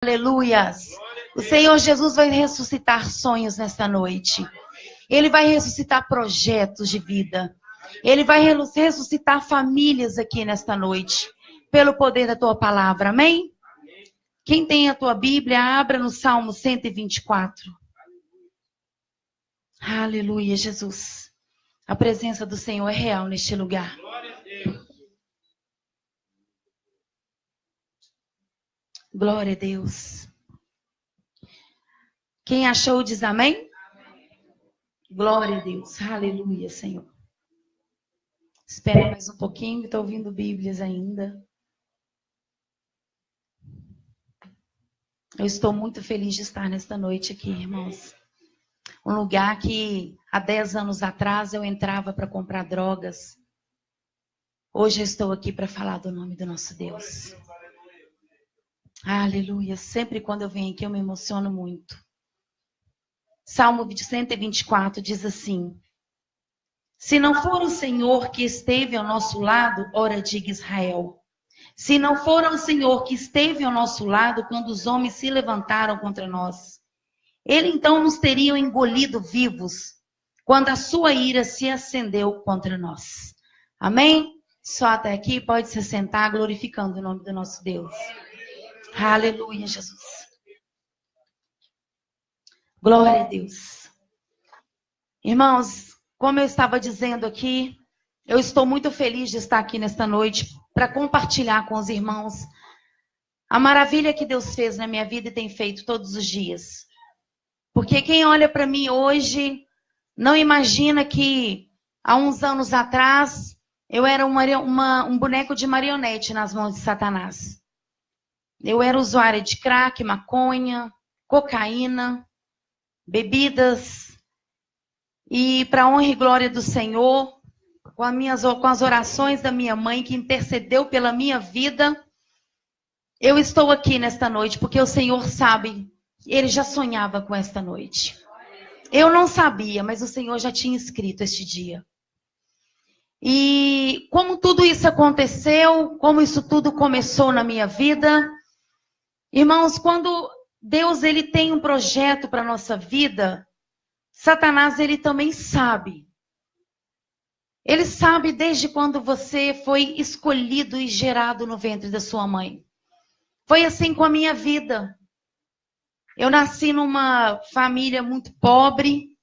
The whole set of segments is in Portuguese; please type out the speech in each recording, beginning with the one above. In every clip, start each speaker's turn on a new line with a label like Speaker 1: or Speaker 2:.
Speaker 1: Aleluias. O Senhor Jesus vai ressuscitar sonhos nesta noite. Ele vai ressuscitar projetos de vida. Ele vai ressuscitar famílias aqui nesta noite. Pelo poder da tua palavra. Amém? Quem tem a tua Bíblia, abra no Salmo 124. Aleluia, Jesus. A presença do Senhor é real neste lugar. Glória a Deus. Quem achou diz amém? Glória a Deus. Aleluia, Senhor. Espera mais um pouquinho, estou ouvindo Bíblias ainda. Eu estou muito feliz de estar nesta noite aqui, irmãos. Um lugar que há 10 anos atrás eu entrava para comprar drogas. Hoje eu estou aqui para falar do nome do nosso Deus. Aleluia. Sempre quando eu venho aqui eu me emociono muito. Salmo 124 diz assim: se não for o Senhor que esteve ao nosso lado, ora diga Israel. Se não for o Senhor que esteve ao nosso lado quando os homens se levantaram contra nós, ele então nos teria engolido vivos quando a sua ira se acendeu contra nós. Amém? Só até aqui, pode se sentar glorificando o nome do nosso Deus. Aleluia, Jesus. Glória a Deus. Irmãos, como eu estava dizendo aqui, eu estou muito feliz de estar aqui nesta noite para compartilhar com os irmãos a maravilha que Deus fez na minha vida e tem feito todos os dias. Porque quem olha para mim hoje não imagina que há uns anos atrás eu era um boneco de marionete nas mãos de Satanás. Eu era usuária de crack, maconha, cocaína, bebidas. E para a honra e glória do Senhor, com as orações da minha mãe que intercedeu pela minha vida, eu estou aqui nesta noite porque o Senhor sabe, Ele já sonhava com esta noite. Eu não sabia, mas o Senhor já tinha escrito este dia. E como tudo isso aconteceu, como isso tudo começou na minha vida, irmãos, quando Deus ele tem um projeto para a nossa vida, Satanás ele também sabe. Ele sabe desde quando você foi escolhido e gerado no ventre da sua mãe. Foi assim com a minha vida. Eu nasci numa família muito pobre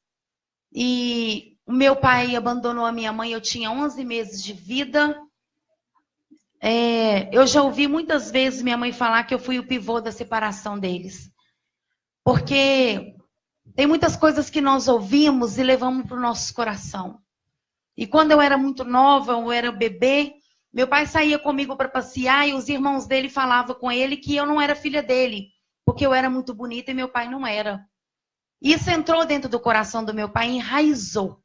Speaker 1: e o meu pai abandonou a minha mãe, eu tinha 11 meses de vida. Eu já ouvi muitas vezes minha mãe falar que eu fui o pivô da separação deles. Porque tem muitas coisas que nós ouvimos e levamos para o nosso coração. E quando eu era muito nova, eu era bebê, meu pai saía comigo para passear e os irmãos dele falavam com ele que eu não era filha dele, porque eu era muito bonita e meu pai não era. Isso entrou dentro do coração do meu pai e enraizou,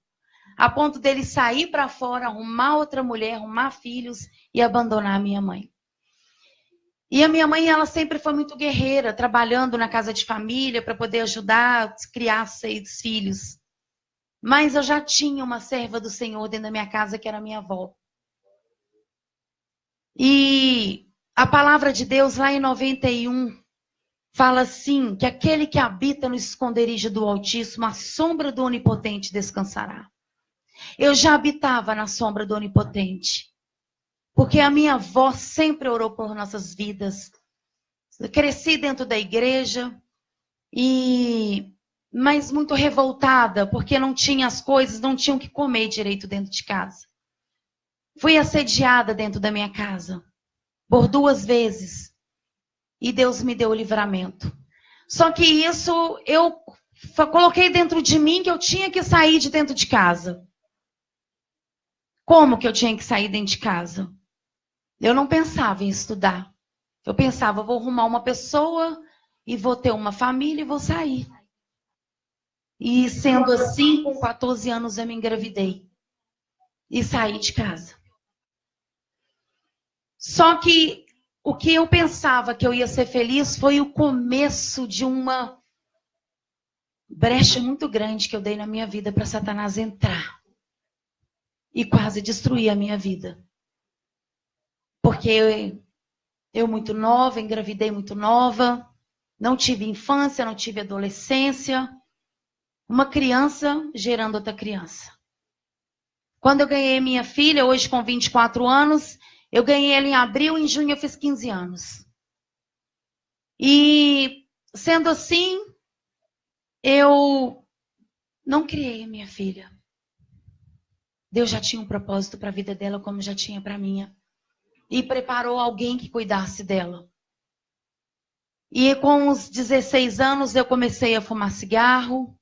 Speaker 1: a ponto dele sair para fora, arrumar outra mulher, arrumar filhos e abandonar a minha mãe. E a minha mãe, ela sempre foi muito guerreira, trabalhando na casa de família para poder ajudar a criar 6 filhos. Mas eu já tinha uma serva do Senhor dentro da minha casa, que era a minha avó. E a palavra de Deus, lá em 91, fala assim, que aquele que habita no esconderijo do Altíssimo, a sombra do Onipotente descansará. Eu já habitava na sombra do Onipotente, porque a minha avó sempre orou por nossas vidas. Eu cresci dentro da igreja, mas muito revoltada, porque não tinha as coisas, não tinham o que comer direito dentro de casa. Fui assediada dentro da minha casa por 2 vezes. E Deus me deu o livramento. Só que isso eu coloquei dentro de mim que eu tinha que sair de dentro de casa. Como que eu tinha que sair dentro de casa? Eu não pensava em estudar. Eu pensava, vou arrumar uma pessoa e vou ter uma família e vou sair. E sendo assim, com 14 anos eu me engravidei. E saí de casa. Só que o que eu pensava que eu ia ser feliz foi o começo de uma brecha muito grande que eu dei na minha vida para Satanás entrar. E quase destruir a minha vida. Porque eu muito nova, engravidei muito nova. Não tive infância, não tive adolescência. Uma criança gerando outra criança. Quando eu ganhei minha filha, hoje com 24 anos, eu ganhei ela em abril, em junho eu fiz 15 anos. E, sendo assim, eu não criei a minha filha. Deus já tinha um propósito para a vida dela, como já tinha para a minha. E preparou alguém que cuidasse dela. E com os 16 anos eu comecei a fumar cigarro.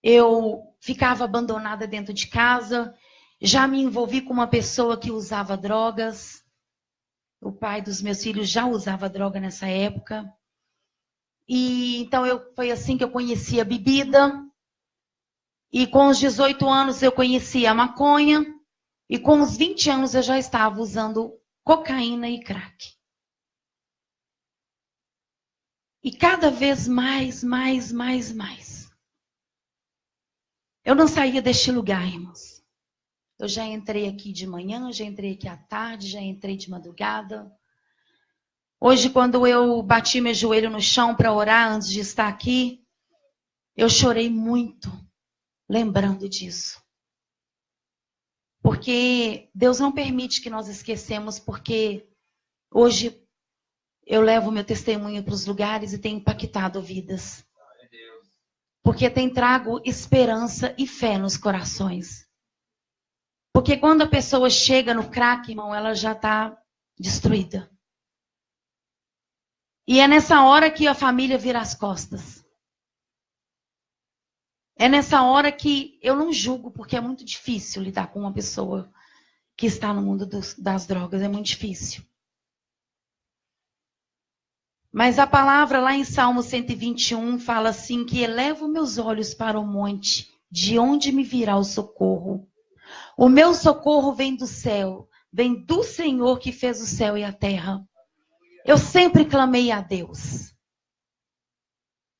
Speaker 1: Eu ficava abandonada dentro de casa. Já me envolvi com uma pessoa que usava drogas. O pai dos meus filhos já usava droga nessa época. E então foi assim que eu conheci a bebida. E com os 18 anos eu conheci a maconha. E com os 20 anos eu já estava usando cocaína e crack. E cada vez mais. Eu não saía deste lugar, irmãos. Eu já entrei aqui de manhã, já entrei aqui à tarde, já entrei de madrugada. Hoje, quando eu bati meu joelho no chão para orar antes de estar aqui, eu chorei muito, lembrando disso. Porque Deus não permite que nós esquecemos, porque hoje eu levo meu testemunho para os lugares e tem impactado vidas. Porque tem trago esperança e fé nos corações. Porque quando a pessoa chega no crack, irmão, ela já está destruída. E é nessa hora que a família vira as costas. É nessa hora que eu não julgo, porque é muito difícil lidar com uma pessoa que está no mundo das drogas. É muito difícil. Mas a palavra lá em Salmo 121 fala assim, que elevo meus olhos para o monte, de onde me virá o socorro. O meu socorro vem do céu, vem do Senhor que fez o céu e a terra. Eu sempre clamei a Deus.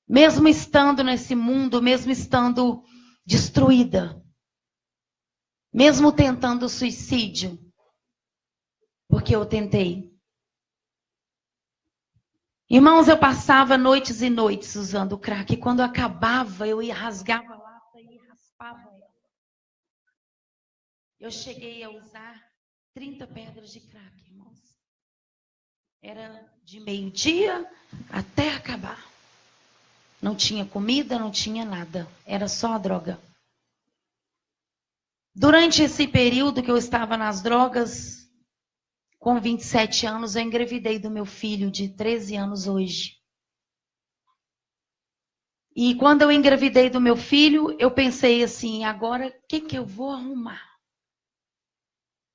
Speaker 1: Mesmo estando nesse mundo, mesmo estando destruída, mesmo tentando suicídio, porque eu tentei. Irmãos, eu passava noites e noites usando crack. E quando acabava, eu ia rasgava a lata e raspava ela. Eu cheguei a usar 30 pedras de crack, irmãos. Era de meio-dia até acabar. Não tinha comida, não tinha nada. Era só a droga. Durante esse período que eu estava nas drogas, com 27 anos, eu engravidei do meu filho de 13 anos hoje. E quando eu engravidei do meu filho, eu pensei assim, agora o que eu vou arrumar?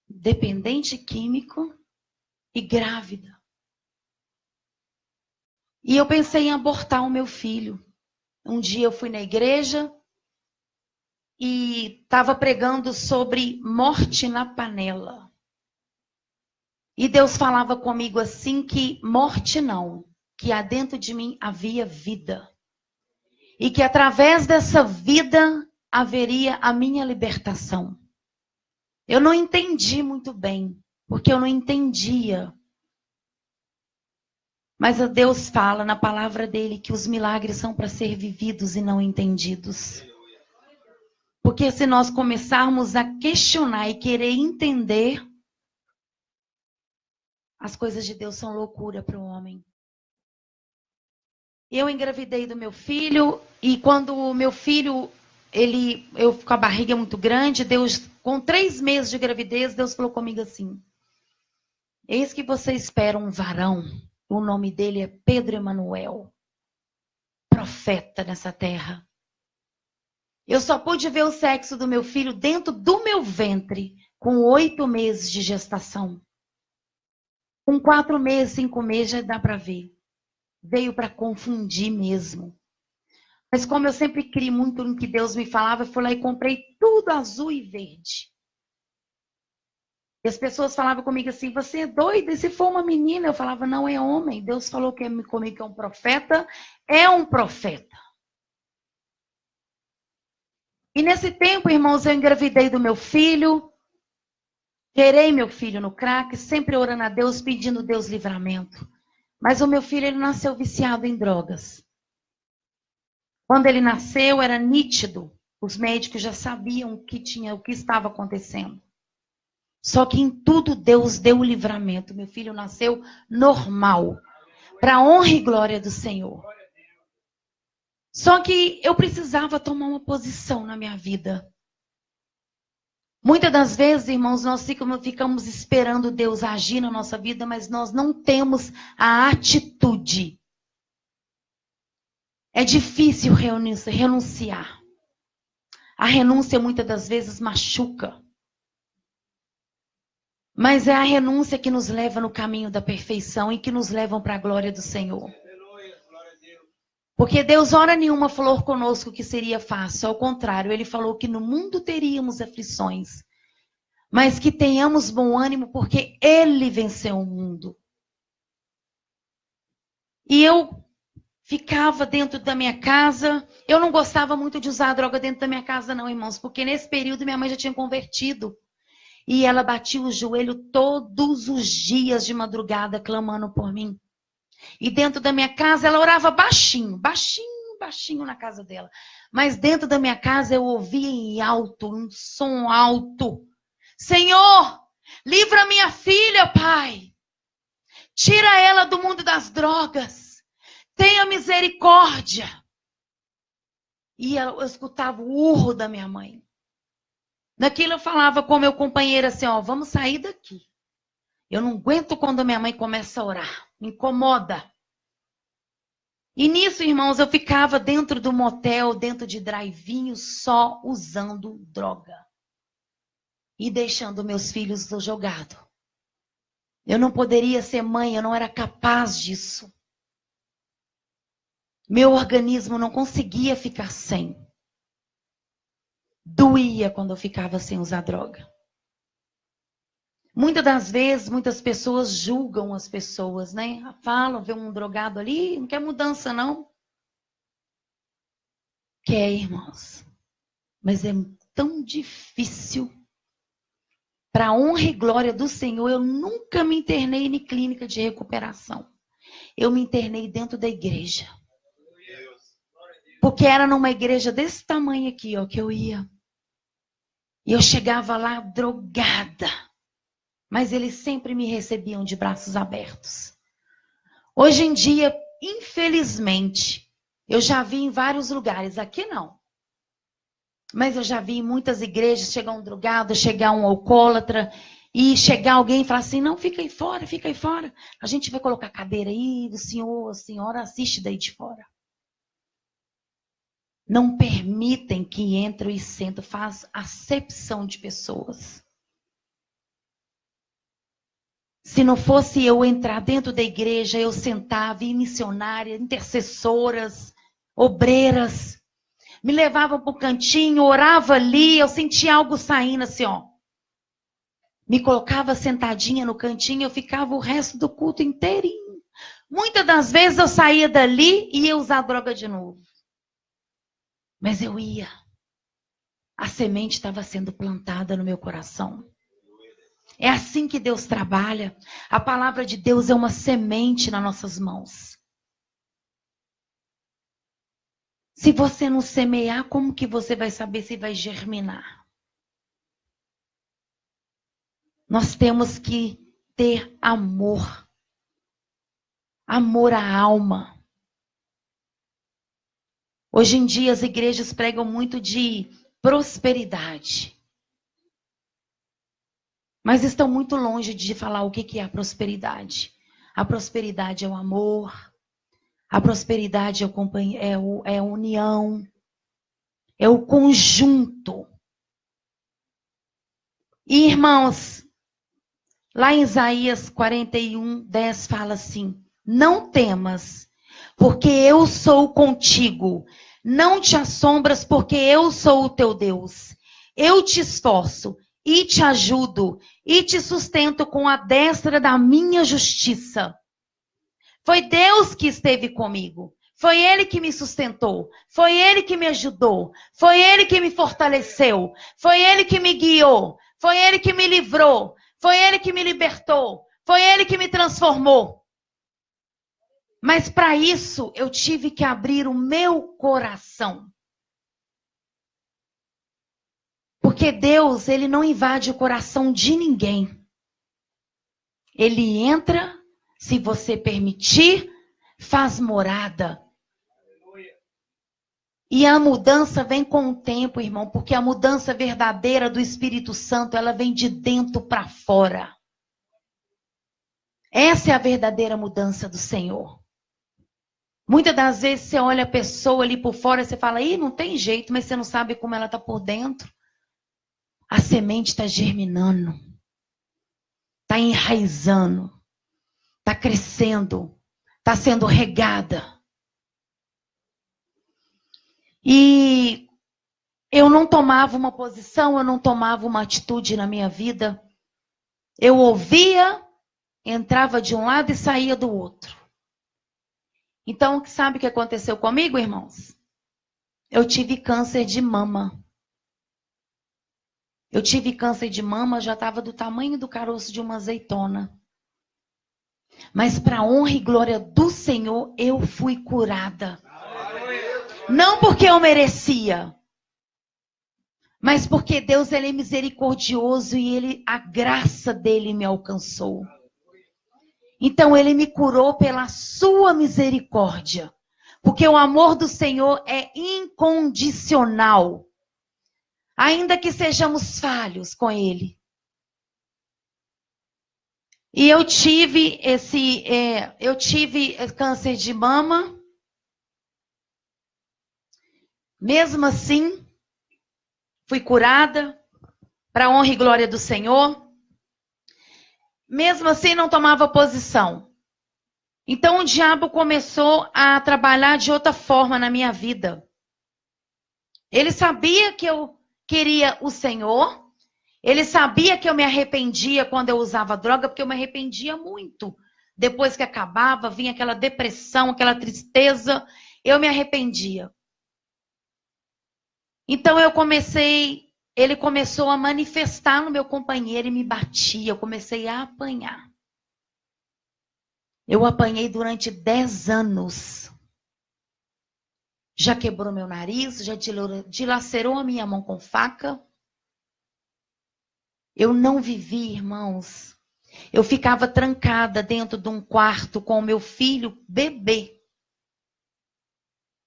Speaker 1: Dependente químico e grávida. E eu pensei em abortar o meu filho. Um dia eu fui na igreja e estava pregando sobre morte na panela. E Deus falava comigo assim que morte não, que há dentro de mim havia vida. E que através dessa vida haveria a minha libertação. Eu não entendi muito bem, porque eu não entendia. Mas Deus fala na palavra dele que os milagres são para ser vividos e não entendidos. Porque se nós começarmos a questionar e querer entender, as coisas de Deus são loucura para o homem. Eu engravidei do meu filho e quando o meu filho, eu com a barriga muito grande, Deus, com 3 meses de gravidez, Deus falou comigo assim, eis que você espera um varão, o nome dele é Pedro Emanuel, profeta nessa terra. Eu só pude ver o sexo do meu filho dentro do meu ventre, com 8 meses de gestação. Com 4 meses, 5 meses, já dá para ver. Veio para confundir mesmo. Mas como eu sempre criei muito no que Deus me falava, eu fui lá e comprei tudo azul e verde. E as pessoas falavam comigo assim, você é doida? E se for uma menina? Eu falava, não, é homem. Deus falou comigo que é um profeta. É um profeta. E nesse tempo, irmãos, eu engravidei do meu filho. Gerei meu filho no crack, sempre orando a Deus, pedindo Deus livramento. Mas o meu filho, ele nasceu viciado em drogas. Quando ele nasceu, era nítido. Os médicos já sabiam o que estava acontecendo. Só que em tudo Deus deu o livramento. Meu filho nasceu normal, para a honra e glória do Senhor. Só que eu precisava tomar uma posição na minha vida. Muitas das vezes, irmãos, nós ficamos esperando Deus agir na nossa vida, mas nós não temos a atitude. É difícil renunciar. A renúncia muitas das vezes machuca. Mas é a renúncia que nos leva no caminho da perfeição e que nos leva para a glória do Senhor. Porque Deus, hora nenhuma, falou conosco que seria fácil. Ao contrário, Ele falou que no mundo teríamos aflições. Mas que tenhamos bom ânimo, porque Ele venceu o mundo. E eu ficava dentro da minha casa. Eu não gostava muito de usar droga dentro da minha casa, não, irmãos. Porque nesse período minha mãe já tinha convertido. E ela batia o joelho todos os dias de madrugada, clamando por mim. E dentro da minha casa, ela orava baixinho, baixinho, baixinho na casa dela. Mas dentro da minha casa, eu ouvia em alto, um som alto. Senhor, livra minha filha, Pai. Tira ela do mundo das drogas. Tenha misericórdia. E eu escutava o urro da minha mãe. Naquilo eu falava com meu companheiro assim, ó, vamos sair daqui. Eu não aguento quando minha mãe começa a orar. Me incomoda. E nisso, irmãos, eu ficava dentro do motel, dentro de drive-in, só usando droga. E deixando meus filhos jogados. Eu não poderia ser mãe, eu não era capaz disso. Meu organismo não conseguia ficar sem. Doía quando eu ficava sem usar droga. Muitas das vezes, muitas pessoas julgam as pessoas, né? Falam, vê um drogado ali, não quer mudança, não. Quer, irmãos. Mas é tão difícil. Para a honra e glória do Senhor, eu nunca me internei em clínica de recuperação. Eu me internei dentro da igreja. Porque era numa igreja desse tamanho aqui, ó, que eu ia. E eu chegava lá drogada. Mas eles sempre me recebiam de braços abertos. Hoje em dia, infelizmente, eu já vi em vários lugares. Aqui não. Mas eu já vi em muitas igrejas chegar um drogado, chegar um alcoólatra e chegar alguém e falar assim, não, fica aí fora, fica aí fora. A gente vai colocar cadeira aí, o senhor, a senhora assiste daí de fora. Não permitem que entrem e sentam, faz acepção de pessoas. Se não fosse eu entrar dentro da igreja, eu sentava, e missionária, intercessoras, obreiras, me levavam para o cantinho, orava ali, eu sentia algo saindo assim, ó. Me colocava sentadinha no cantinho, eu ficava o resto do culto inteirinho. Muitas das vezes eu saía dali e ia usar droga de novo. Mas eu ia. A semente estava sendo plantada no meu coração. É assim que Deus trabalha. A palavra de Deus é uma semente nas nossas mãos. Se você não semear, como que você vai saber se vai germinar? Nós temos que ter amor. Amor à alma. Hoje em dia as igrejas pregam muito de prosperidade. Mas estão muito longe de falar o que é a prosperidade. A prosperidade é o amor. A prosperidade é a união. É o conjunto. E, irmãos, lá em Isaías 41:10 fala assim, não temas, porque eu sou contigo. Não te assombras, porque eu sou o teu Deus. Eu te esforço e te ajudo e te sustento com a destra da minha justiça. Foi Deus que esteve comigo. Foi Ele que me sustentou. Foi Ele que me ajudou. Foi Ele que me fortaleceu. Foi Ele que me guiou. Foi Ele que me livrou. Foi Ele que me libertou. Foi Ele que me transformou. Mas para isso, eu tive que abrir o meu coração. Porque Deus, ele não invade o coração de ninguém. Ele entra, se você permitir, faz morada. E a mudança vem com o tempo, irmão, porque a mudança verdadeira do Espírito Santo, ela vem de dentro para fora. Essa é a verdadeira mudança do Senhor. Muitas das vezes você olha a pessoa ali por fora e você fala, ih, não tem jeito, mas você não sabe como ela está por dentro. A semente está germinando, está enraizando, está crescendo, está sendo regada. E eu não tomava uma posição, eu não tomava uma atitude na minha vida. Eu ouvia, entrava de um lado e saía do outro. Então, sabe o que aconteceu comigo, irmãos? Eu tive câncer de mama. Eu tive câncer de mama, já estava do tamanho do caroço de uma azeitona. Mas para a honra e glória do Senhor, eu fui curada. Não porque eu merecia, mas porque Deus, ele é misericordioso e a graça dele me alcançou. Então ele me curou pela sua misericórdia. Porque o amor do Senhor é incondicional. Ainda que sejamos falhos com ele. E eu tive câncer de mama. Mesmo assim, fui curada para a honra e glória do Senhor. Mesmo assim, não tomava posição. Então, o diabo começou a trabalhar de outra forma na minha vida. Ele sabia que eu queria o Senhor. Ele sabia que eu me arrependia quando eu usava droga, porque eu me arrependia muito. Depois que acabava, vinha aquela depressão, aquela tristeza. Eu me arrependia. Então, ele começou a manifestar no meu companheiro e me batia. Eu comecei a apanhar. Eu apanhei durante 10 anos. Já quebrou meu nariz, já dilacerou a minha mão com faca. Eu não vivi, irmãos. Eu ficava trancada dentro de um quarto com o meu filho bebê.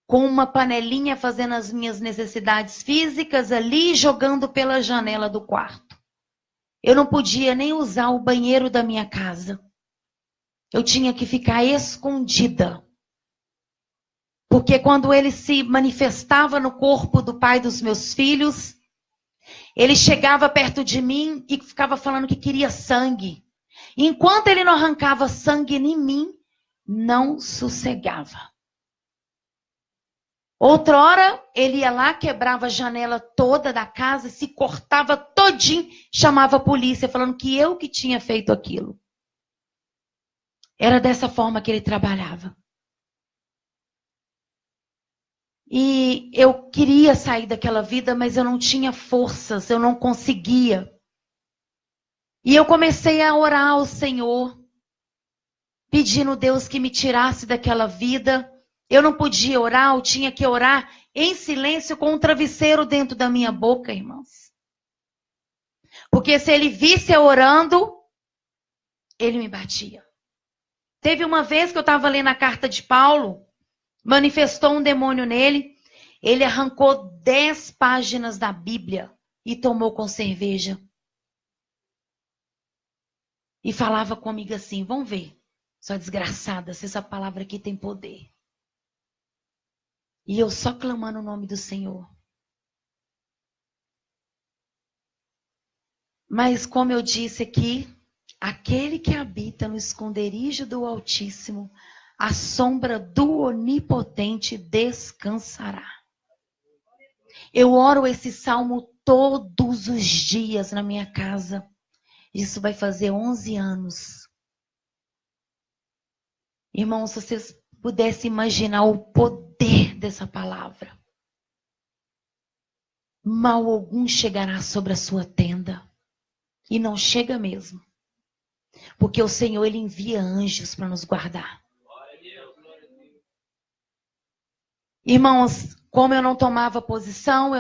Speaker 1: Com uma panelinha fazendo as minhas necessidades físicas ali, jogando pela janela do quarto. Eu não podia nem usar o banheiro da minha casa. Eu tinha que ficar escondida. Porque quando ele se manifestava no corpo do pai dos meus filhos, ele chegava perto de mim e ficava falando que queria sangue. E enquanto ele não arrancava sangue em mim, não sossegava. Outra hora, ele ia lá, quebrava a janela toda da casa, se cortava todinho, chamava a polícia, falando que eu que tinha feito aquilo. Era dessa forma que ele trabalhava. E eu queria sair daquela vida, mas eu não tinha forças, eu não conseguia. E eu comecei a orar ao Senhor, pedindo a Deus que me tirasse daquela vida. Eu não podia orar, eu tinha que orar em silêncio com um travesseiro dentro da minha boca, irmãos. Porque se ele visse eu orando, ele me batia. Teve uma vez que eu estava lendo a carta de Paulo, manifestou um demônio nele, ele arrancou 10 páginas da Bíblia e tomou com cerveja. E falava comigo assim, vamos ver, sua desgraçada, se essa palavra aqui tem poder. E eu só clamando o nome do Senhor. Mas como eu disse aqui, aquele que habita no esconderijo do Altíssimo, a sombra do Onipotente descansará. Eu oro esse salmo todos os dias na minha casa. Isso vai fazer 11 anos. Irmãos, se vocês pudessem imaginar o poder dessa palavra. Mal algum chegará sobre a sua tenda. E não chega mesmo. Porque o Senhor, ele envia anjos para nos guardar. Irmãos, como eu não tomava posição,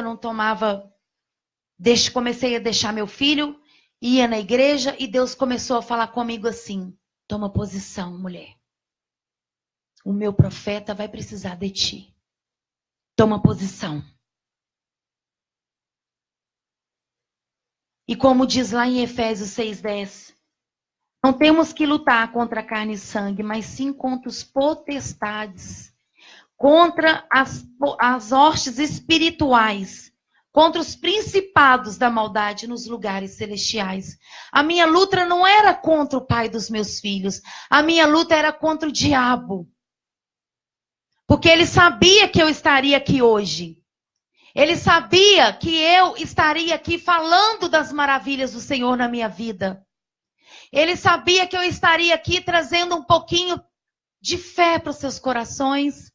Speaker 1: comecei a deixar meu filho, ia na igreja e Deus começou a falar comigo assim: toma posição, mulher. O meu profeta vai precisar de ti. Toma posição. E como diz lá em Efésios 6:10, não temos que lutar contra carne e sangue, mas sim contra os potestades, contra as hostes espirituais, contra os principados da maldade nos lugares celestiais. A minha luta não era contra o pai dos meus filhos, a minha luta era contra o diabo. Porque ele sabia que eu estaria aqui hoje. Ele sabia que eu estaria aqui falando das maravilhas do Senhor na minha vida. Ele sabia que eu estaria aqui trazendo um pouquinho de fé para os seus corações.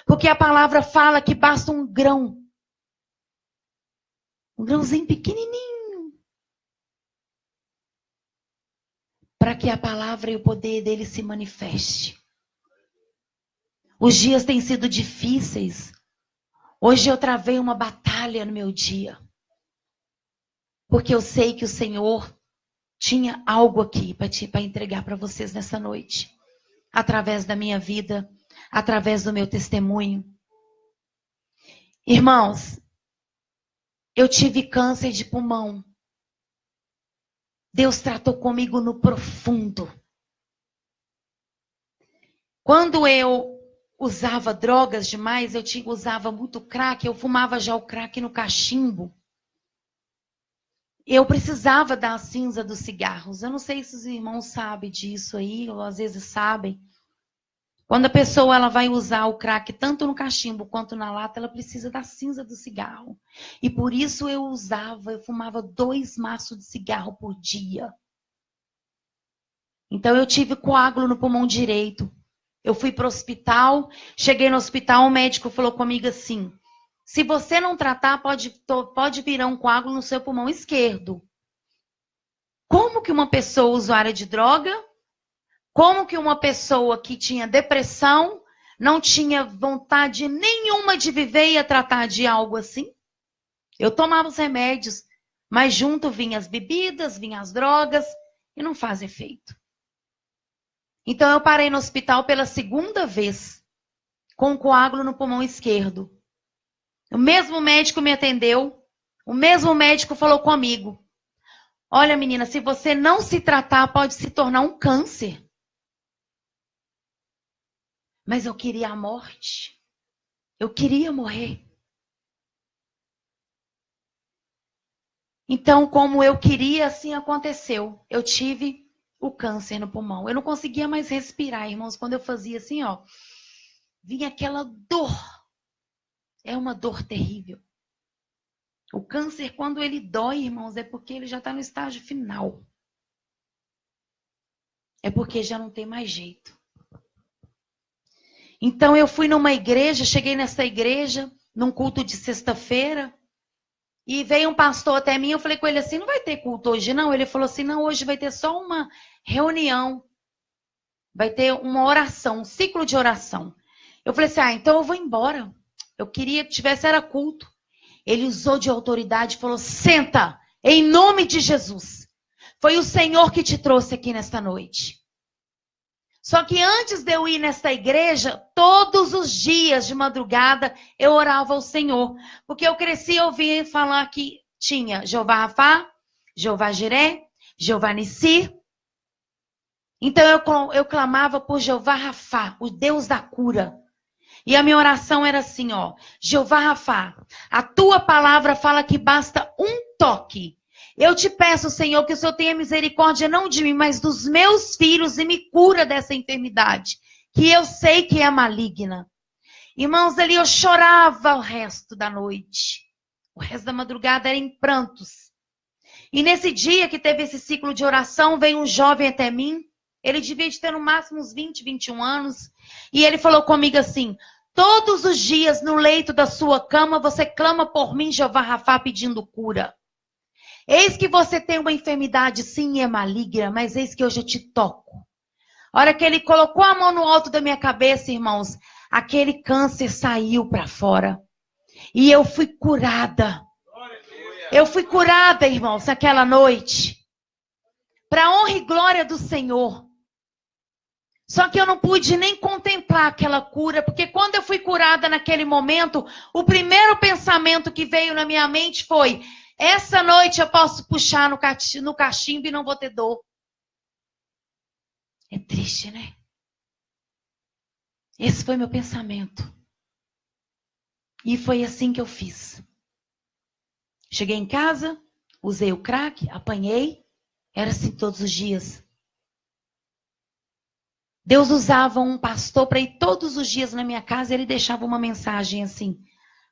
Speaker 1: Porque a palavra fala que basta um grão. Um grãozinho pequenininho. Para que a palavra e o poder dele se manifeste. Os dias têm sido difíceis. Hoje eu travei uma batalha no meu dia. Porque eu sei que o Senhor tinha algo aqui para entregar para vocês nessa noite. Através da minha vida, através do meu testemunho. Irmãos, eu tive câncer de pulmão. Deus tratou comigo no profundo. Quando eu usava drogas demais, usava muito crack, eu fumava já o crack no cachimbo. Eu precisava da cinza dos cigarros. Eu não sei se os irmãos sabem disso aí, ou às vezes sabem. Quando a pessoa ela vai usar o crack tanto no cachimbo quanto na lata, ela precisa da cinza do cigarro. E por isso eu fumava 2 maços de cigarro por dia. Então eu tive coágulo no pulmão direito. Eu fui para o hospital, cheguei no hospital, o médico falou comigo assim: se você não tratar, pode virar um coágulo no seu pulmão esquerdo. Como que uma pessoa usuária de droga, como que uma pessoa que tinha depressão, não tinha vontade nenhuma de viver e ia tratar de algo assim? Eu tomava os remédios, mas junto vinham as bebidas, vinham as drogas, e não faz efeito. Então eu parei no hospital pela 2ª vez, com um coágulo no pulmão esquerdo. O mesmo médico me atendeu, o mesmo médico falou comigo: olha, menina, se você não se tratar, pode se tornar um câncer. Mas eu queria a morte. Eu queria morrer. Então, como eu queria, assim aconteceu. Eu tive o câncer no pulmão. Eu não conseguia mais respirar, irmãos. Quando eu fazia assim, ó, vinha aquela dor. É uma dor terrível. O câncer, quando ele dói, irmãos, é porque ele já está no estágio final. É porque já não tem mais jeito. Então eu fui numa igreja, cheguei nessa igreja, num culto de sexta-feira, e veio um pastor até mim, eu falei com ele assim: não vai ter culto hoje não? Ele falou assim: não, hoje vai ter só uma reunião. Vai ter uma oração, um ciclo de oração. Eu falei assim: então eu vou embora. Eu queria que tivesse, era culto. Ele usou de autoridade e falou: senta, em nome de Jesus. Foi o Senhor que te trouxe aqui nesta noite. Só que antes de eu ir nesta igreja, todos os dias de madrugada, eu orava ao Senhor. Porque eu cresci e ouvi falar que tinha Jeová Rafá, Jeová Jiré, Jeová Nissi. Então eu clamava por Jeová Rafá, o Deus da cura. E a minha oração era assim, ó: Jeová Rafá, a tua palavra fala que basta um toque. Eu te peço, Senhor, que o Senhor tenha misericórdia não de mim, mas dos meus filhos e me cura dessa enfermidade, que eu sei que é maligna. Irmãos, ali eu chorava o resto da noite. O resto da madrugada era em prantos. E nesse dia que teve esse ciclo de oração, veio um jovem até mim. Ele devia ter no máximo uns 20, 21 anos. E ele falou comigo assim: todos os dias no leito da sua cama, você clama por mim, Jeová Rafá, pedindo cura. Eis que você tem uma enfermidade, sim, é maligna, mas eis que hoje eu te toco. A hora que ele colocou a mão no alto da minha cabeça, irmãos, aquele câncer saiu para fora. E eu fui curada. Eu fui curada, irmãos, naquela noite. Para a honra e glória do Senhor. Só que eu não pude nem contemplar aquela cura, porque quando eu fui curada naquele momento, o primeiro pensamento que veio na minha mente foi: essa noite eu posso puxar no cachimbo e não vou ter dor. É triste, né? Esse foi meu pensamento. E foi assim que eu fiz. Cheguei em casa, usei o crack, apanhei. Era assim todos os dias. Deus usava um pastor para ir todos os dias na minha casa e ele deixava uma mensagem assim: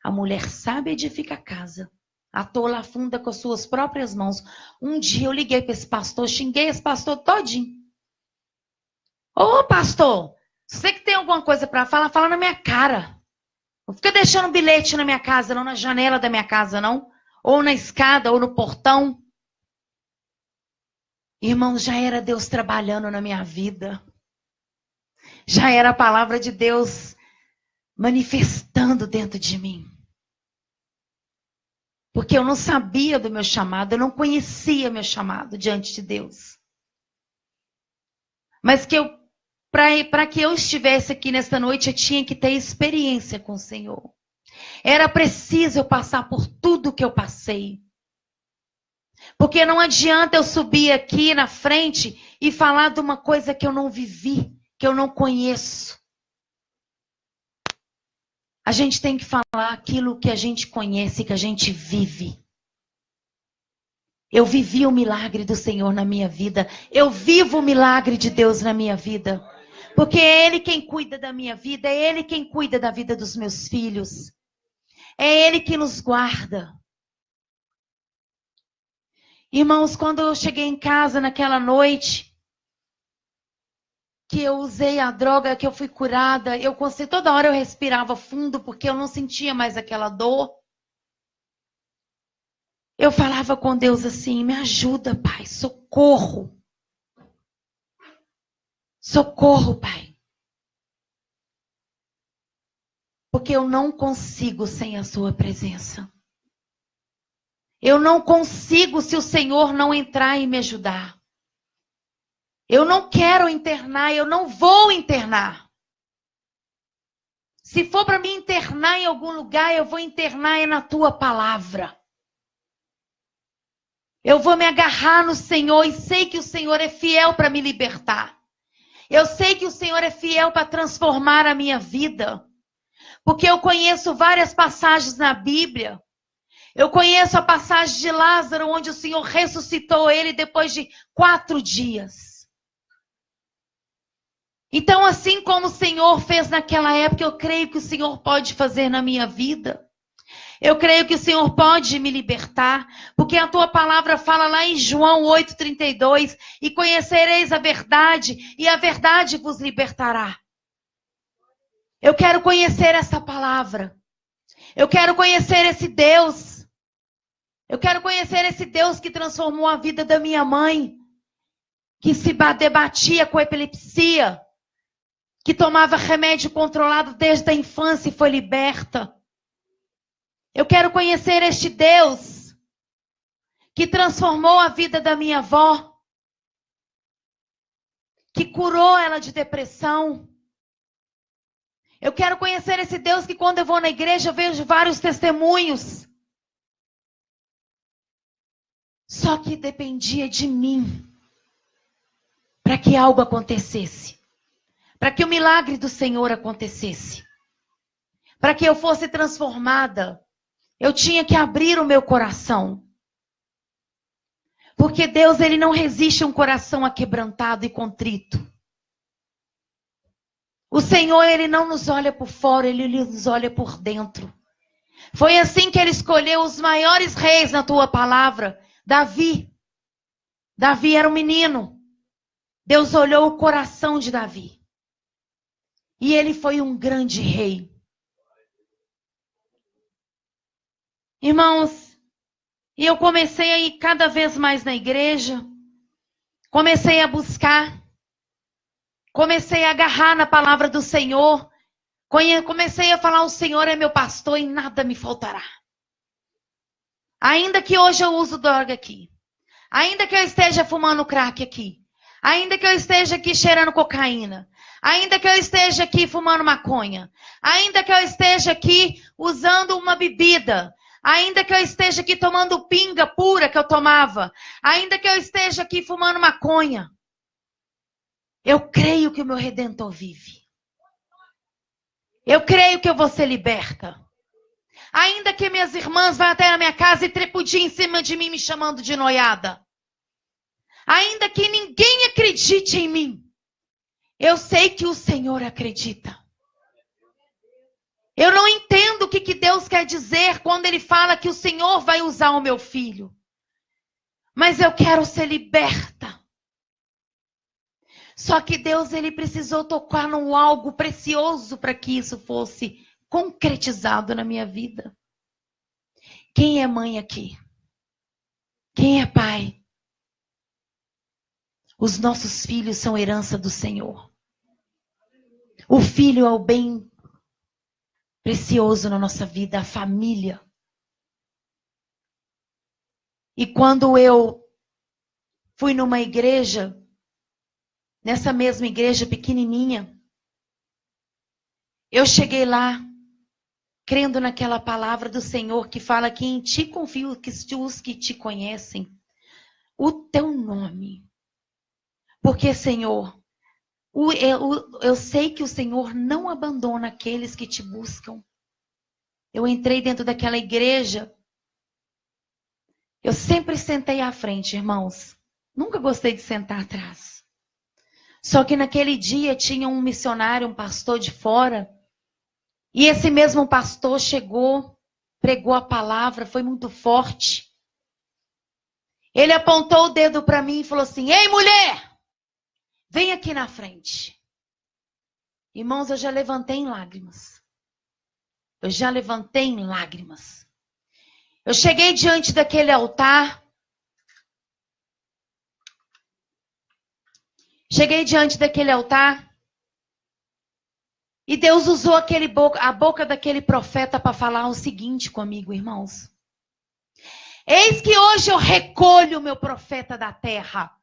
Speaker 1: a mulher sábia edifica a casa, a tola afunda com as suas próprias mãos. Um dia eu liguei para esse pastor, xinguei esse pastor todinho. Ô pastor, se você que tem alguma coisa para falar, fala na minha cara. Não fica deixando bilhete na minha casa, não, na janela da minha casa, não. Ou na escada, ou no portão. Irmãos, já era Deus trabalhando na minha vida. Já era a palavra de Deus manifestando dentro de mim. Porque eu não sabia do meu chamado, eu não conhecia meu chamado diante de Deus. Mas que para que eu estivesse aqui nesta noite, eu tinha que ter experiência com o Senhor. Era preciso eu passar por tudo que eu passei. Porque não adianta eu subir aqui na frente e falar de uma coisa que eu não vivi, que eu não conheço. A gente tem que falar aquilo que a gente conhece, que a gente vive. Eu vivi o milagre do Senhor na minha vida. Eu vivo o milagre de Deus na minha vida. Porque é Ele quem cuida da minha vida, é Ele quem cuida da vida dos meus filhos. É Ele que nos guarda. Irmãos, quando eu cheguei em casa naquela noite, que eu usei a droga, que eu fui curada, toda hora eu respirava fundo, porque eu não sentia mais aquela dor. Eu falava com Deus assim: me ajuda, Pai, socorro. Socorro, Pai. Porque eu não consigo sem a sua presença. Eu não consigo se o Senhor não entrar e me ajudar. Eu não quero internar, eu não vou internar. Se for para me internar em algum lugar, eu vou internar na tua palavra. Eu vou me agarrar no Senhor e sei que o Senhor é fiel para me libertar. Eu sei que o Senhor é fiel para transformar a minha vida. Porque eu conheço várias passagens na Bíblia. Eu conheço a passagem de Lázaro, onde o Senhor ressuscitou ele depois de 4 dias. Então, assim como o Senhor fez naquela época, eu creio que o Senhor pode fazer na minha vida. Eu creio que o Senhor pode me libertar, porque a tua palavra fala lá em João 8,32, e conhecereis a verdade, e a verdade vos libertará. Eu quero conhecer essa palavra. Eu quero conhecer esse Deus. Eu quero conhecer esse Deus que transformou a vida da minha mãe, que se debatia com epilepsia, que tomava remédio controlado desde a infância e foi liberta. Eu quero conhecer este Deus que transformou a vida da minha avó, que curou ela de depressão. Eu quero conhecer esse Deus que quando eu vou na igreja eu vejo vários testemunhos. Só que dependia de mim para que algo acontecesse. Para que o milagre do Senhor acontecesse. Para que eu fosse transformada, eu tinha que abrir o meu coração. Porque Deus, Ele não resiste a um coração aquebrantado e contrito. O Senhor, Ele não nos olha por fora, Ele nos olha por dentro. Foi assim que Ele escolheu os maiores reis na tua palavra. Davi. Davi era um menino. Deus olhou o coração de Davi. E ele foi um grande rei. Irmãos, e eu comecei a ir cada vez mais na igreja. Comecei a buscar. Comecei a agarrar na palavra do Senhor. Comecei a falar, o Senhor é meu pastor e nada me faltará. Ainda que hoje eu use droga aqui. Ainda que eu esteja fumando crack aqui. Ainda que eu esteja aqui cheirando cocaína. Ainda que eu esteja aqui fumando maconha. Ainda que eu esteja aqui usando uma bebida. Ainda que eu esteja aqui tomando pinga pura que eu tomava. Ainda que eu esteja aqui fumando maconha. Eu creio que o meu Redentor vive. Eu creio que eu vou ser liberta. Ainda que minhas irmãs vão até a minha casa e trepudiem em cima de mim me chamando de noiada. Ainda que ninguém acredite em mim. Eu sei que o Senhor acredita. Eu não entendo o que Deus quer dizer quando Ele fala que o Senhor vai usar o meu filho. Mas eu quero ser liberta. Só que Deus, Ele precisou tocar num algo precioso para que isso fosse concretizado na minha vida. Quem é mãe aqui? Quem é pai? Os nossos filhos são herança do Senhor. O filho é o bem precioso na nossa vida, a família. E quando eu fui numa igreja, nessa mesma igreja pequenininha, eu cheguei lá, crendo naquela palavra do Senhor que fala que em ti confio que os que te conhecem, o teu nome. Porque, Senhor, eu sei que o Senhor não abandona aqueles que te buscam. Eu entrei dentro daquela igreja. Eu sempre sentei à frente, irmãos. Nunca gostei de sentar atrás. Só que naquele dia tinha um missionário, um pastor de fora. E esse mesmo pastor chegou, pregou a palavra, foi muito forte. Ele apontou o dedo para mim e falou assim: ei, mulher! Vem aqui na frente. Irmãos, eu já levantei em lágrimas. Eu já levantei em lágrimas. Eu cheguei diante daquele altar. Cheguei diante daquele altar. E Deus usou a boca daquele profeta para falar o seguinte comigo, irmãos. Eis que hoje eu recolho o meu profeta da terra.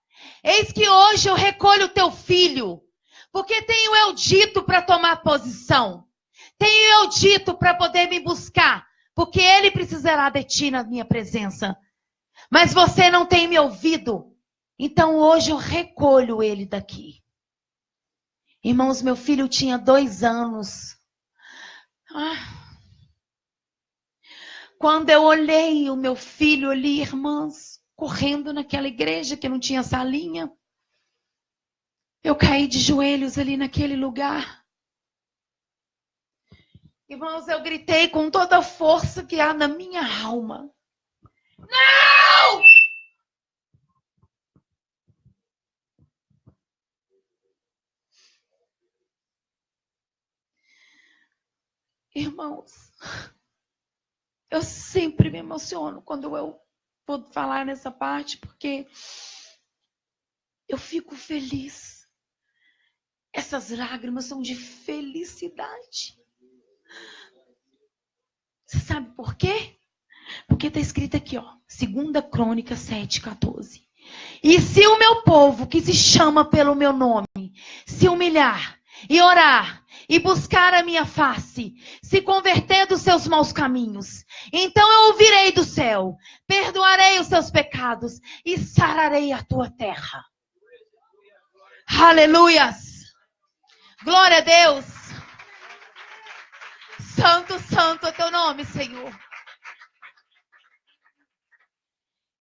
Speaker 1: Eis que hoje eu recolho o teu filho. Porque tenho eu dito para tomar posição. Tenho eu dito para poder me buscar. Porque ele precisará de ti na minha presença. Mas você não tem me ouvido. Então hoje eu recolho ele daqui. Irmãos, meu filho tinha 2 anos. Quando eu olhei o meu filho ali, irmãs, correndo naquela igreja que não tinha salinha, eu caí de joelhos ali naquele lugar. Irmãos, eu gritei com toda a força que há na minha alma. Não! Irmãos, eu sempre me emociono quando eu vou falar nessa parte, porque eu fico feliz. Essas lágrimas são de felicidade. Você sabe por quê? Porque está escrito aqui, ó, 2 Crônicas 7:14. E se o meu povo, que se chama pelo meu nome, se humilhar e orar e buscar a minha face, se converter dos seus maus caminhos, então eu ouvirei do céu, perdoarei os seus pecados e sararei a tua terra. Aleluias! Glória a Deus! Santo, santo é teu nome, Senhor.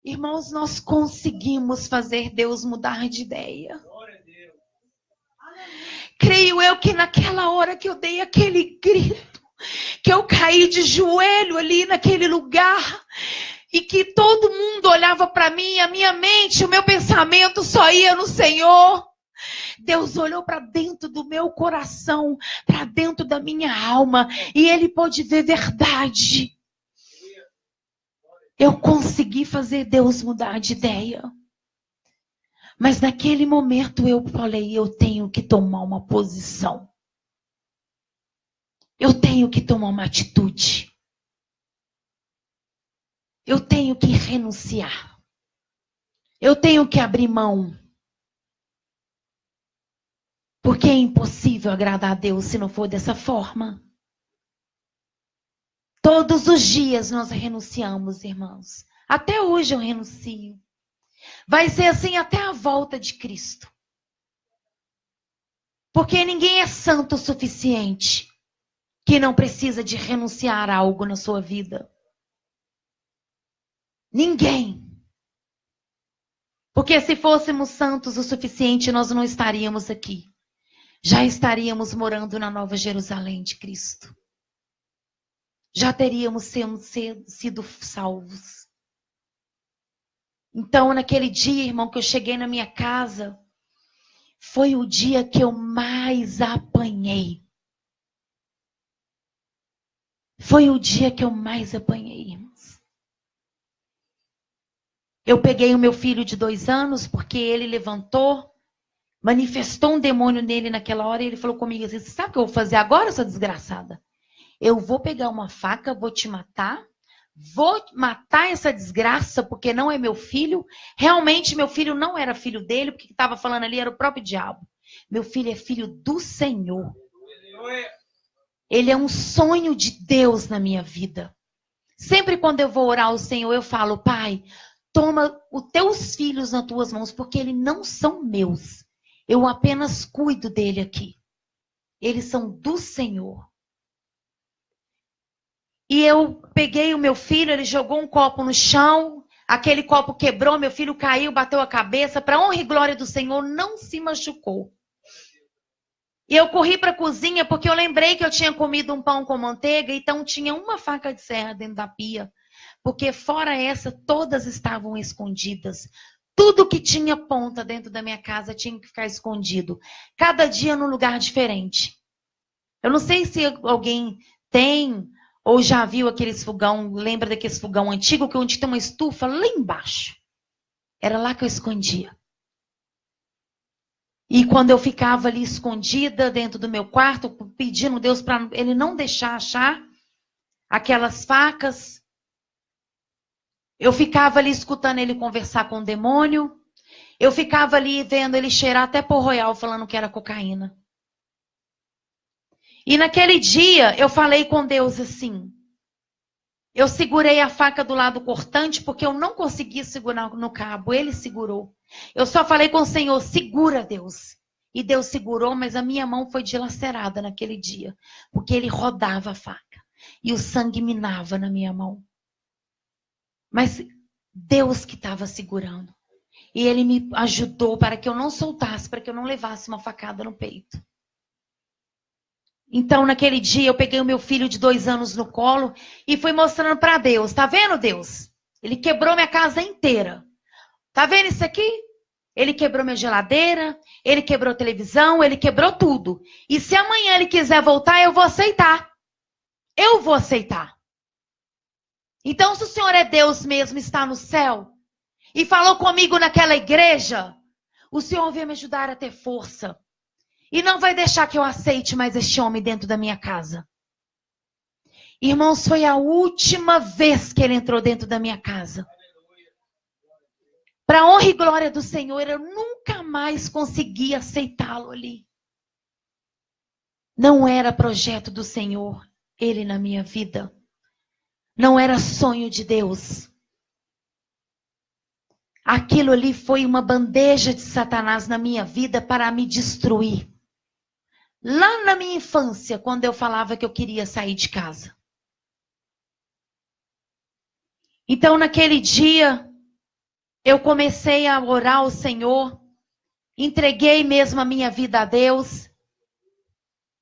Speaker 1: Irmãos, nós conseguimos fazer Deus mudar de ideia. Creio eu que naquela hora que eu dei aquele grito, que eu caí de joelho ali naquele lugar, e que todo mundo olhava para mim, a minha mente, o meu pensamento só ia no Senhor. Deus olhou para dentro do meu coração, para dentro da minha alma, e Ele pôde ver verdade. Eu consegui fazer Deus mudar de ideia. Mas naquele momento eu falei, eu tenho que tomar uma posição. Eu tenho que tomar uma atitude. Eu tenho que renunciar. Eu tenho que abrir mão. Porque é impossível agradar a Deus se não for dessa forma. Todos os dias nós renunciamos, irmãos. Até hoje eu renuncio. Vai ser assim até a volta de Cristo. Porque ninguém é santo o suficiente que não precisa de renunciar a algo na sua vida. Ninguém. Porque se fôssemos santos o suficiente, nós não estaríamos aqui. Já estaríamos morando na Nova Jerusalém de Cristo. Já teríamos sido salvos. Então, naquele dia, irmão, que eu cheguei na minha casa, foi o dia que eu mais apanhei. Foi o dia que eu mais apanhei, irmãos. Eu peguei o meu filho de 2 anos, porque ele levantou, manifestou um demônio nele naquela hora, e ele falou comigo assim, sabe o que eu vou fazer agora, sua desgraçada? Eu vou pegar uma faca, vou te matar, vou matar essa desgraça, porque não é meu filho. Realmente, meu filho não era filho dele, porque estava falando ali era o próprio diabo. Meu filho é filho do Senhor. Ele é um sonho de Deus na minha vida. Sempre quando eu vou orar ao Senhor, eu falo, Pai, toma os teus filhos nas tuas mãos, porque eles não são meus. Eu apenas cuido dele aqui. Eles são do Senhor. E eu peguei o meu filho, ele jogou um copo no chão, aquele copo quebrou, meu filho caiu, bateu a cabeça, para honra e glória do Senhor, não se machucou. E eu corri para a cozinha porque eu lembrei que eu tinha comido um pão com manteiga, então tinha uma faca de serra dentro da pia, porque fora essa, todas estavam escondidas. Tudo que tinha ponta dentro da minha casa tinha que ficar escondido. Cada dia num lugar diferente. Eu não sei se alguém tem ou já viu aqueles fogão, lembra daqueles fogão antigo que onde tem uma estufa lá embaixo. Era lá que eu escondia. E quando eu ficava ali escondida dentro do meu quarto, pedindo a Deus para ele não deixar achar aquelas facas, eu ficava ali escutando ele conversar com o demônio, eu ficava ali vendo ele cheirar até pó royal falando que era cocaína. E naquele dia eu falei com Deus assim, eu segurei a faca do lado cortante porque eu não conseguia segurar no cabo, ele segurou. Eu só falei com o Senhor, segura Deus. E Deus segurou, mas a minha mão foi dilacerada naquele dia, porque ele rodava a faca e o sangue minava na minha mão. Mas Deus que estava segurando. E ele me ajudou para que eu não soltasse, para que eu não levasse uma facada no peito. Então, naquele dia, eu peguei o meu filho de 2 anos no colo e fui mostrando para Deus. Tá vendo, Deus? Ele quebrou minha casa inteira. Tá vendo isso aqui? Ele quebrou minha geladeira, ele quebrou a televisão, ele quebrou tudo. E se amanhã ele quiser voltar, eu vou aceitar. Eu vou aceitar. Então, se o Senhor é Deus mesmo, está no céu, e falou comigo naquela igreja, o Senhor veio me ajudar a ter força. E não vai deixar que eu aceite mais este homem dentro da minha casa. Irmãos, foi a última vez que ele entrou dentro da minha casa. Para a honra e glória do Senhor, eu nunca mais consegui aceitá-lo ali. Não era projeto do Senhor, ele na minha vida. Não era sonho de Deus. Aquilo ali foi uma bandeja de Satanás na minha vida para me destruir. Lá na minha infância, quando eu falava que eu queria sair de casa. Então, naquele dia, eu comecei a orar ao Senhor, entreguei mesmo a minha vida a Deus,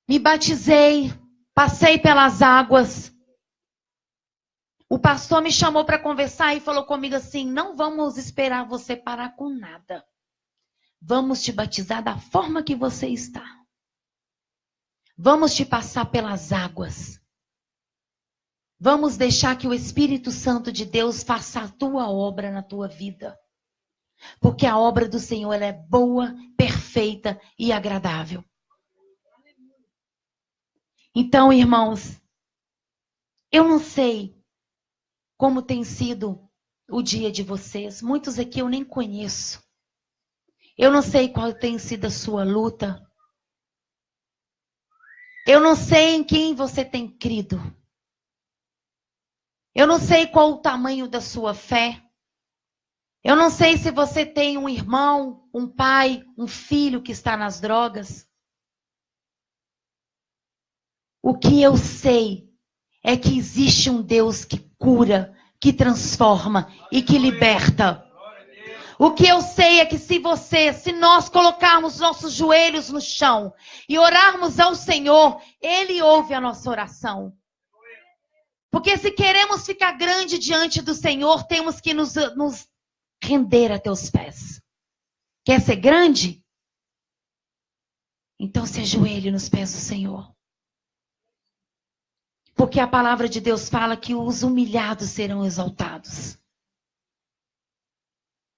Speaker 1: me batizei, passei pelas águas. O pastor me chamou para conversar e falou comigo assim, não vamos esperar você parar com nada. Vamos te batizar da forma que você está. Vamos te passar pelas águas. Vamos deixar que o Espírito Santo de Deus faça a tua obra na tua vida. Porque a obra do Senhor ela é boa, perfeita e agradável. Então, irmãos, eu não sei como tem sido o dia de vocês. Muitos aqui eu nem conheço. Eu não sei qual tem sido a sua luta. Eu não sei em quem você tem crido. Eu não sei qual o tamanho da sua fé. Eu não sei se você tem um irmão, um pai, um filho que está nas drogas. O que eu sei é que existe um Deus que cura, que transforma e que liberta. O que eu sei é que se nós colocarmos nossos joelhos no chão e orarmos ao Senhor, Ele ouve a nossa oração. Porque se queremos ficar grande diante do Senhor, temos que nos render a teus pés. Quer ser grande? Então se ajoelhe nos pés do Senhor. Porque a palavra de Deus fala que os humilhados serão exaltados.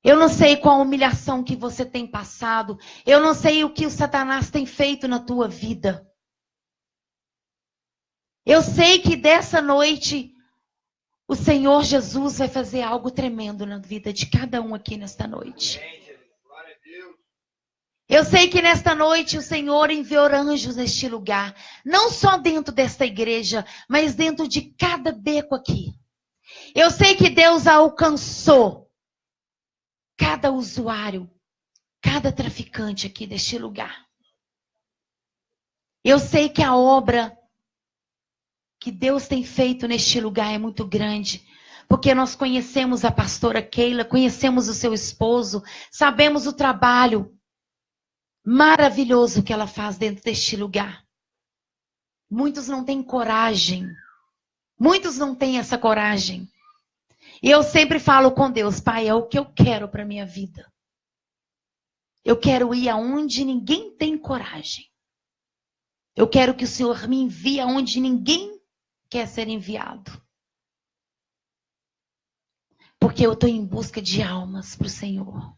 Speaker 1: Eu não sei qual humilhação que você tem passado. Eu não sei o que o Satanás tem feito na tua vida. Eu sei que dessa noite o Senhor Jesus vai fazer algo tremendo na vida de cada um aqui nesta noite. Eu sei que nesta noite o Senhor enviou anjos neste lugar. Não só dentro desta igreja, mas dentro de cada beco aqui. Eu sei que Deus alcançou cada usuário, cada traficante aqui deste lugar. Eu sei que a obra que Deus tem feito neste lugar é muito grande. Porque nós conhecemos a pastora Keila, conhecemos o seu esposo, sabemos o trabalho maravilhoso que ela faz dentro deste lugar. Muitos não têm coragem. Muitos não têm essa coragem. E eu sempre falo com Deus, Pai, é o que eu quero para minha vida. Eu quero ir aonde ninguém tem coragem. Eu quero que o Senhor me envie aonde ninguém quer ser enviado. Porque eu estou em busca de almas para o Senhor.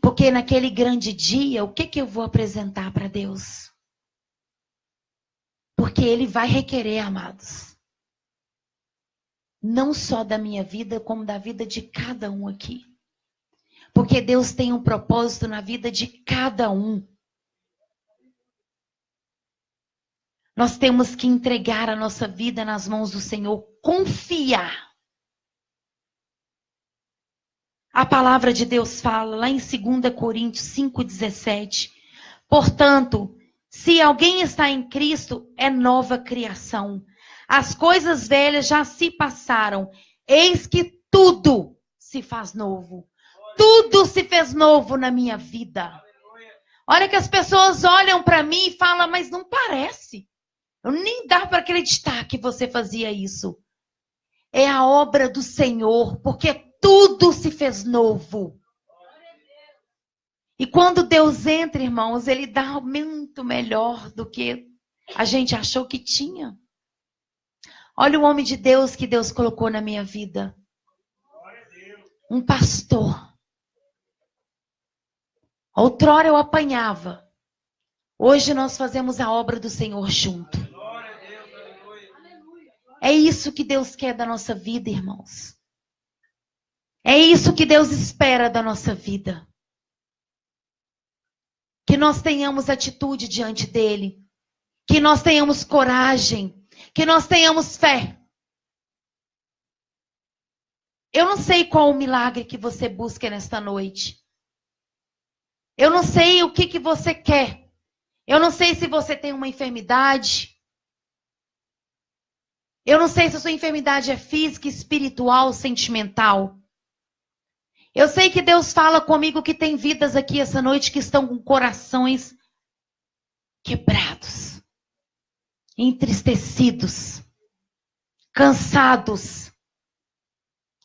Speaker 1: Porque naquele grande dia, o que eu vou apresentar para Deus? Porque Ele vai requerer, amados. Não só da minha vida, como da vida de cada um aqui. Porque Deus tem um propósito na vida de cada um. Nós temos que entregar a nossa vida nas mãos do Senhor, confiar. A palavra de Deus fala lá em 2 Coríntios 5,17. Portanto, se alguém está em Cristo, é nova criação. As coisas velhas já se passaram. Eis que tudo se faz novo. Tudo se fez novo na minha vida. Olha que as pessoas olham para mim e falam, mas não parece. Eu nem dá para acreditar que você fazia isso. É a obra do Senhor, porque tudo se fez novo. E quando Deus entra, irmãos, Ele dá muito melhor do que a gente achou que tinha. Olha o homem de Deus que Deus colocou na minha vida. Um pastor. Outrora eu apanhava. Hoje nós fazemos a obra do Senhor junto. É isso que Deus quer da nossa vida, irmãos. É isso que Deus espera da nossa vida. Que nós tenhamos atitude diante dEle. Que nós tenhamos coragem. Que nós tenhamos fé. Eu não sei qual o milagre que você busca nesta noite. Eu não sei o que você quer. Eu não sei se você tem uma enfermidade. Eu não sei se a sua enfermidade é física, espiritual, sentimental. Eu sei que Deus fala comigo que tem vidas aqui essa noite que estão com corações quebrados, entristecidos, cansados,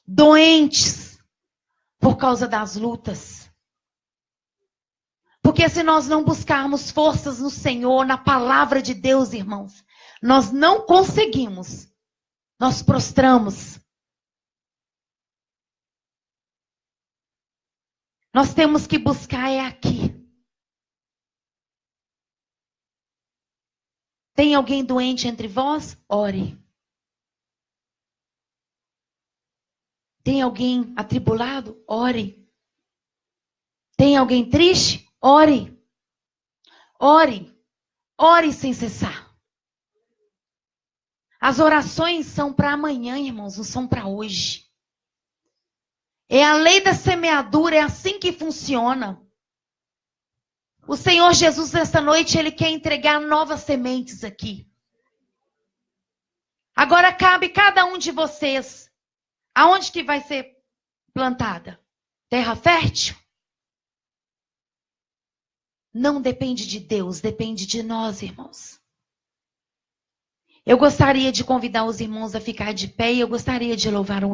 Speaker 1: doentes por causa das lutas. Porque se nós não buscarmos forças no Senhor, na palavra de Deus, irmãos, nós não conseguimos. Nós prostramos. Nós temos que buscar é aqui. Tem alguém doente entre vós? Ore. Tem alguém atribulado? Ore. Tem alguém triste? Ore. Ore. Ore sem cessar. As orações são para amanhã, irmãos, não são para hoje. É a lei da semeadura, é assim que funciona. O Senhor Jesus, nesta noite, Ele quer entregar novas sementes aqui. Agora cabe cada um de vocês. Aonde que vai ser plantada? Terra fértil? Não depende de Deus, depende de nós, irmãos. Eu gostaria de convidar os irmãos a ficar de pé e eu gostaria de louvar um